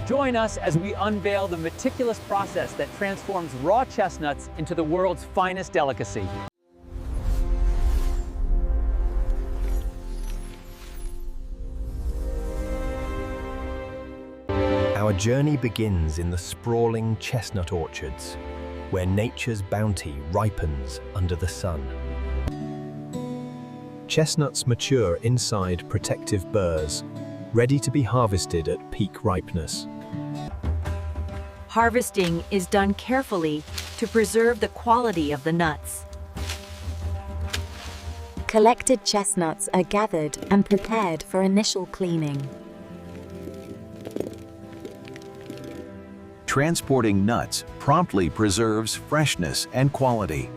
Join us as we unveil the meticulous process that transforms raw chestnuts into the world's finest delicacy. Our journey begins in the sprawling chestnut orchards, where nature's bounty ripens under the sun. Chestnuts mature inside protective burrs, ready to be harvested at peak ripeness. Harvesting is done carefully to preserve the quality of the nuts. Collected chestnuts are gathered and prepared for initial cleaning. Transporting nuts promptly preserves freshness and quality.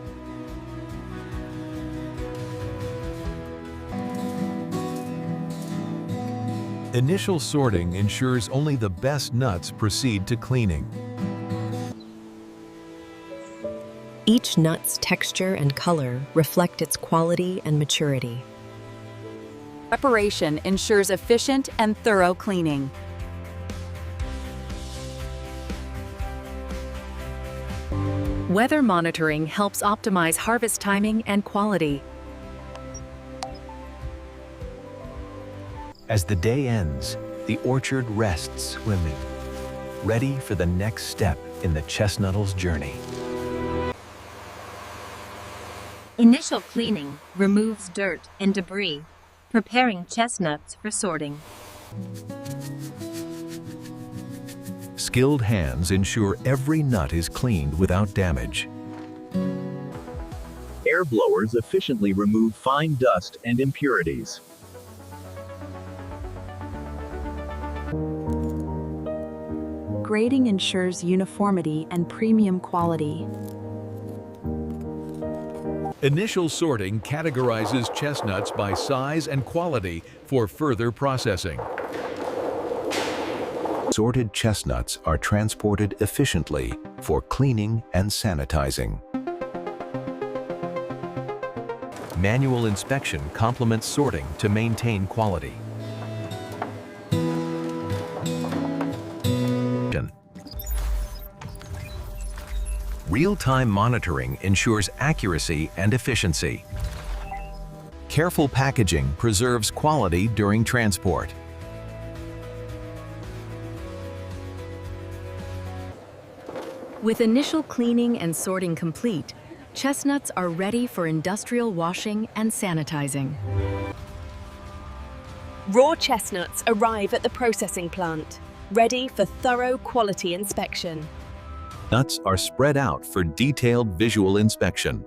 Initial sorting ensures only the best nuts proceed to cleaning. Each nut's texture and color reflect its quality and maturity. Preparation ensures efficient and thorough cleaning. Weather monitoring helps optimize harvest timing and quality. As the day ends, the orchard rests swimming, ready for the next step in the chestnut's journey. Initial cleaning removes dirt and debris, preparing chestnuts for sorting. Skilled hands ensure every nut is cleaned without damage. Air blowers efficiently remove fine dust and impurities. Grading ensures uniformity and premium quality. Initial sorting categorizes chestnuts by size and quality for further processing. Sorted chestnuts are transported efficiently for cleaning and sanitizing. Manual inspection complements sorting to maintain quality. Real-time monitoring ensures accuracy and efficiency. Careful packaging preserves quality during transport. With initial cleaning and sorting complete, chestnuts are ready for industrial washing and sanitizing. Raw chestnuts arrive at the processing plant, ready for thorough quality inspection. Nuts are spread out for detailed visual inspection.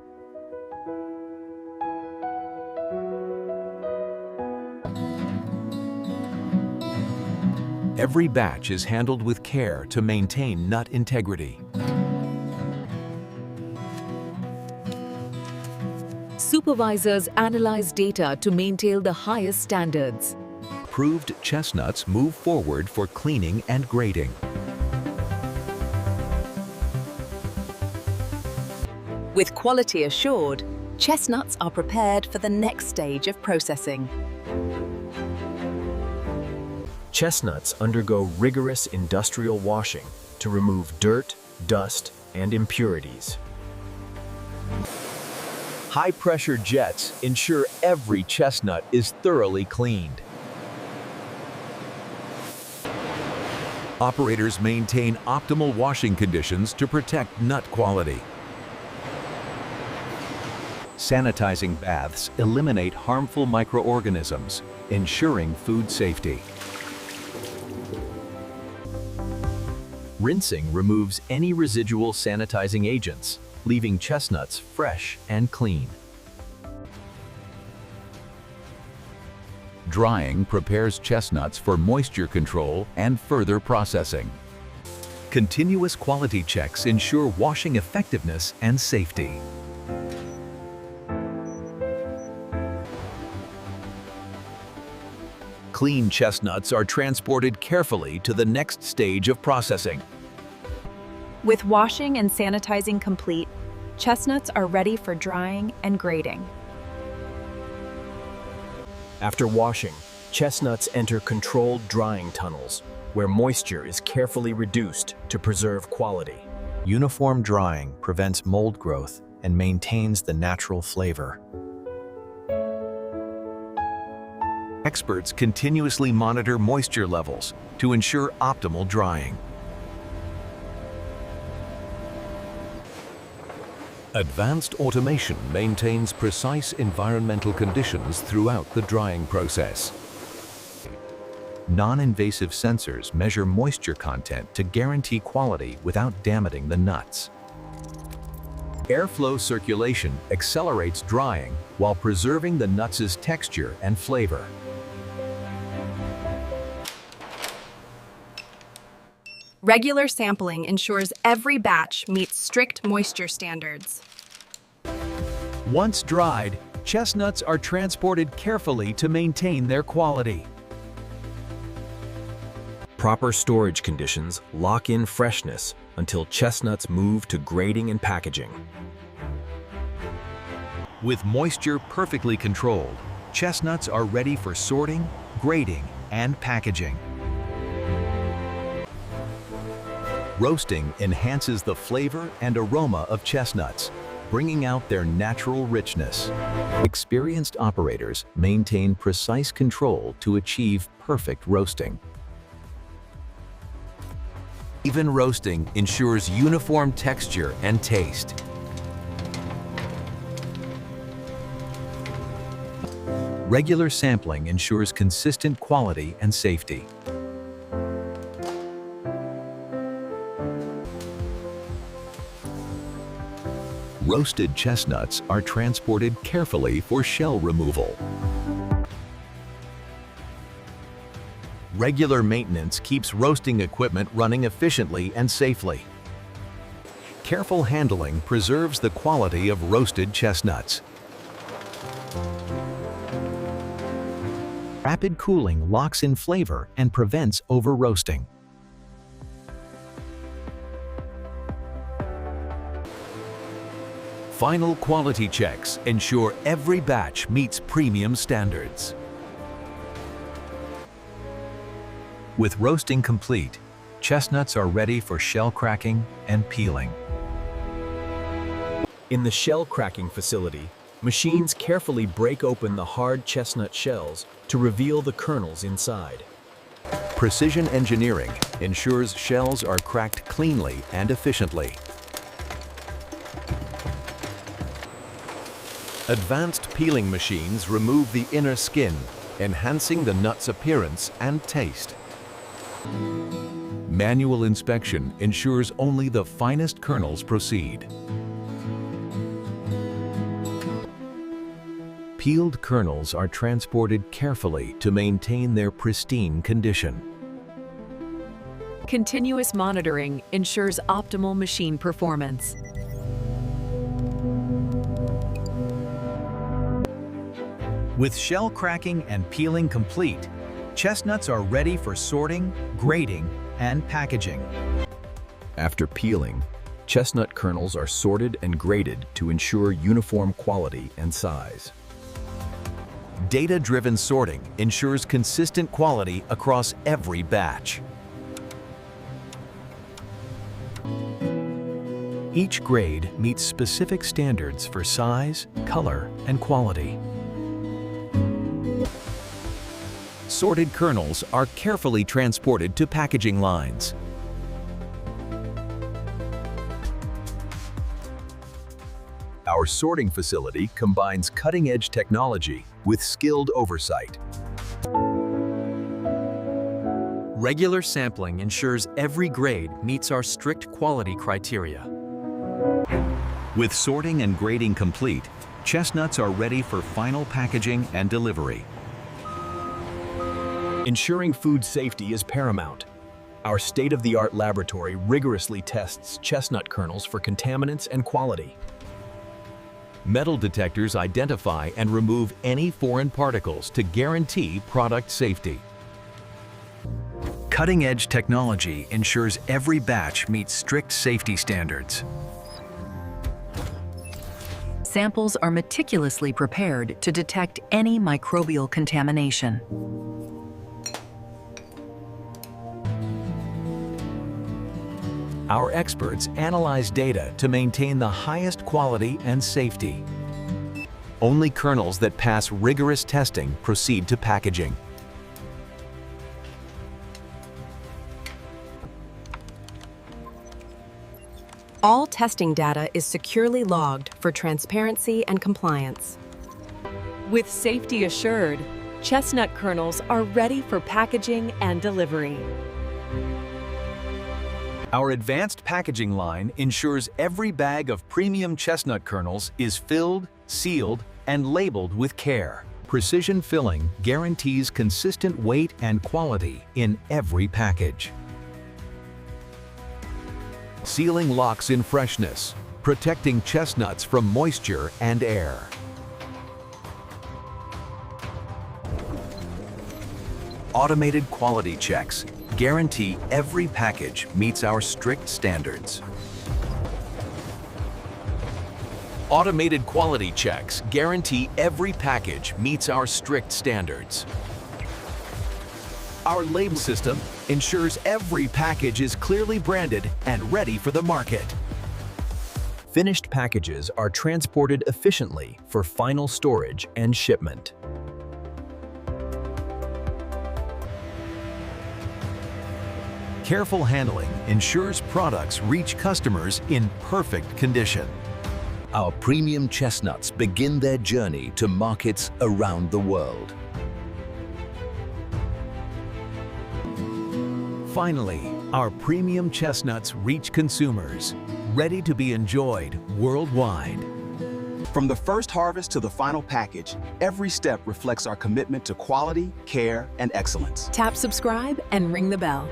Every batch is handled with care to maintain nut integrity. Supervisors analyze data to maintain the highest standards. Approved chestnuts move forward for cleaning and grading. With quality assured, chestnuts are prepared for the next stage of processing. Chestnuts undergo rigorous industrial washing to remove dirt, dust, and impurities. High-pressure jets ensure every chestnut is thoroughly cleaned. Operators maintain optimal washing conditions to protect nut quality. Sanitizing baths eliminate harmful microorganisms, ensuring food safety. Rinsing removes any residual sanitizing agents, leaving chestnuts fresh and clean. Drying prepares chestnuts for moisture control and further processing. Continuous quality checks ensure washing effectiveness and safety. Clean chestnuts are transported carefully to the next stage of processing. With washing and sanitizing complete, chestnuts are ready for drying and grading. After washing, chestnuts enter controlled drying tunnels, where moisture is carefully reduced to preserve quality. Uniform drying prevents mold growth and maintains the natural flavor. Experts continuously monitor moisture levels to ensure optimal drying. Advanced automation maintains precise environmental conditions throughout the drying process. Non-invasive sensors measure moisture content to guarantee quality without damaging the nuts. Airflow circulation accelerates drying while preserving the nuts' texture and flavor. Regular sampling ensures every batch meets strict moisture standards. Once dried, chestnuts are transported carefully to maintain their quality. Proper storage conditions lock in freshness until chestnuts move to grading and packaging. With moisture perfectly controlled, chestnuts are ready for sorting, grading, and packaging. Roasting enhances the flavor and aroma of chestnuts, bringing out their natural richness. Experienced operators maintain precise control to achieve perfect roasting. Even roasting ensures uniform texture and taste. Regular sampling ensures consistent quality and safety. Roasted chestnuts are transported carefully for shell removal. Regular maintenance keeps roasting equipment running efficiently and safely. Careful handling preserves the quality of roasted chestnuts. Rapid cooling locks in flavor and prevents over-roasting. Final quality checks ensure every batch meets premium standards. With roasting complete, chestnuts are ready for shell cracking and peeling. In the shell cracking facility, machines carefully break open the hard chestnut shells to reveal the kernels inside. Precision engineering ensures shells are cracked cleanly and efficiently. Advanced peeling machines remove the inner skin, enhancing the nut's appearance and taste. Manual inspection ensures only the finest kernels proceed. Peeled kernels are transported carefully to maintain their pristine condition. Continuous monitoring ensures optimal machine performance. With shell cracking and peeling complete, chestnuts are ready for sorting, grading, and packaging. After peeling, chestnut kernels are sorted and graded to ensure uniform quality and size. Data-driven sorting ensures consistent quality across every batch. Each grade meets specific standards for size, color, and quality. Sorted kernels are carefully transported to packaging lines. Our sorting facility combines cutting-edge technology with skilled oversight. Regular sampling ensures every grade meets our strict quality criteria. With sorting and grading complete, chestnuts are ready for final packaging and delivery. Ensuring food safety is paramount. Our state-of-the-art laboratory rigorously tests chestnut kernels for contaminants and quality. Metal detectors identify and remove any foreign particles to guarantee product safety. Cutting-edge technology ensures every batch meets strict safety standards. Samples are meticulously prepared to detect any microbial contamination. Our experts analyze data to maintain the highest quality and safety. Only kernels that pass rigorous testing proceed to packaging. All testing data is securely logged for transparency and compliance. With safety assured, chestnut kernels are ready for packaging and delivery. Our advanced packaging line ensures every bag of premium chestnut kernels is filled, sealed, and labeled with care. Precision filling guarantees consistent weight and quality in every package. Sealing locks in freshness, protecting chestnuts from moisture and air. Automated quality checks guarantee every package meets our strict standards. Automated quality checks guarantee every package meets our strict standards. Our label system ensures every package is clearly branded and ready for the market. Finished packages are transported efficiently for final storage and shipment. Careful handling ensures products reach customers in perfect condition. Our premium chestnuts begin their journey to markets around the world. Finally, our premium chestnuts reach consumers, ready to be enjoyed worldwide. From the first harvest to the final package, every step reflects our commitment to quality, care, and excellence. Tap subscribe and ring the bell.